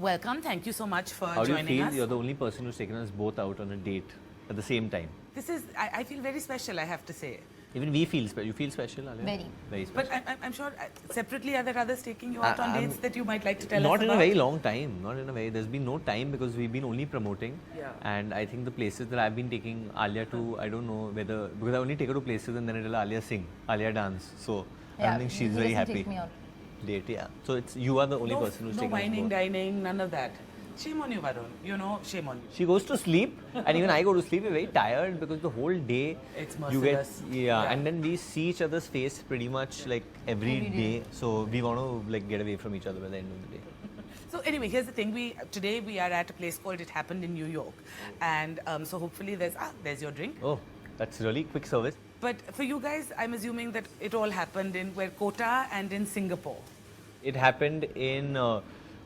Welcome. Thank you so much for How do you joining feel? us. You're the only person who's taken us both out on a date at the same time. This is, I feel very special, I have to say. Even we feel special. You feel special, Alia? Very. Very special. But I'm sure separately are there others taking you out on I'm- dates that you might like to tell us Not about? in a very long time. Not in a very. There's been no time because we've been only promoting. Yeah. And I think the places that I've been taking Alia to, I don't know whether, because I only take her to places and then I tell Alia sing, Alia dance. So I don't think she's he very doesn't happy. Take me out. Date, yeah. So it's you are the only person who's no taken us whining, both. dining, none of that. Shame on you, Varun. You know, shame on you. She goes to sleep, and even I go to sleep. We're very tired because the whole day It's you get merciless. yeah, and then we see each other's face pretty much like every day. So we want to like get away from each other by the end of the day. So anyway, here's the thing. Today we are at a place called It Happened in New York, and so hopefully there's your drink. Oh, that's really quick service. But for you guys, I'm assuming that it all happened in Kota and in Singapore. It happened in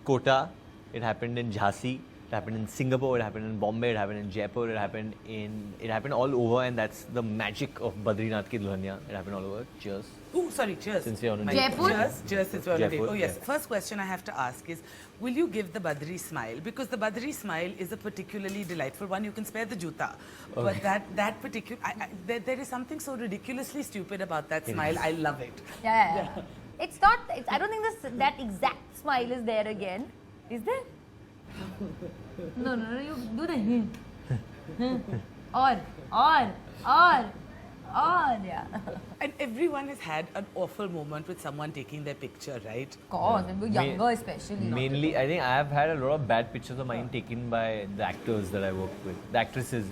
Kota. It happened in Jhansi. It happened in Singapore. It happened in Bombay. It happened in Jaipur. It happened all over, and that's the magic of Badrinath Ki Dulhania. It happened all over. Cheers. Oh, sorry, cheers. Since you're on a My- date. Jaipur? Cheers, since we're on a date. Jaipur, Oh, yes. yeah. First question I have to ask is, will you give the Badri smile? Because the Badri smile is a particularly delightful one. You can spare the juta. But that particular, there is something so ridiculously stupid about that smile. I love it. Yeah. It's not. I don't think that exact smile is there again. Is there? No. You do the hint. Or. Yeah. And everyone has had an awful moment with someone taking their picture, right? Of course, when we're younger especially. Mainly, I think I have had a lot of bad pictures of mine taken by the actors that I work with, the actresses,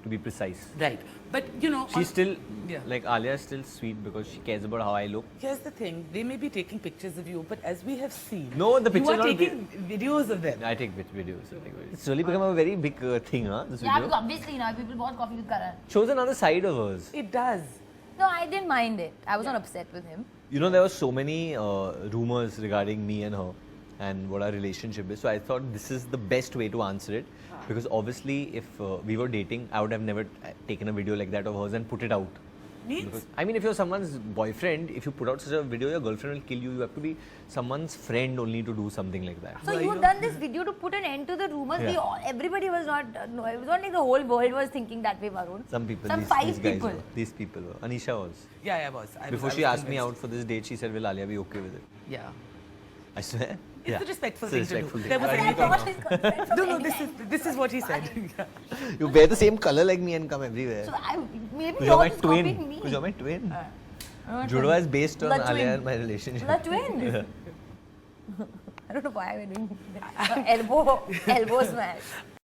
to be precise. Right. But, you know... She's still, Yeah. like Alia is still sweet because she cares about how I look. Here's the thing. They may be taking pictures of you, but as we have seen... No, the picture you are not taking videos of them. I take videos. It's really become a very big thing, huh? This Yeah, video. because obviously now people want coffee with Karan. Shows another side of hers. It does. No, I didn't mind it. I was not upset with him. You know, there were so many rumors regarding me and her and what our relationship is. So I thought this is the best way to answer it. Because obviously, if we were dating, I would have never taken a video like that of hers and put it out. Means? Because, I mean, if you're someone's boyfriend, if you put out such a video, your girlfriend will kill you. You have to be someone's friend only to do something like that. So you've done this video to put an end to the rumors. Yeah. Everybody was not. No, it was not like the whole world was thinking that way, Varun. Some people, Some these 5 guys people. were. These people were. Anisha was. Yeah, I was. Before she asked me out for this date, she said, will Alia be okay with it? Yeah. I swear. It's a respectful It's a thing respectful to do. thing. There was I anything- anything. No, this is what he said. You wear the same color like me and come everywhere. So maybe Because you're you're my just copying twin. me. Because you're my twin. I'm Judwa is based on The Alia twin. and my relationship. The twin. I don't know why we're doing that. Elbow smash.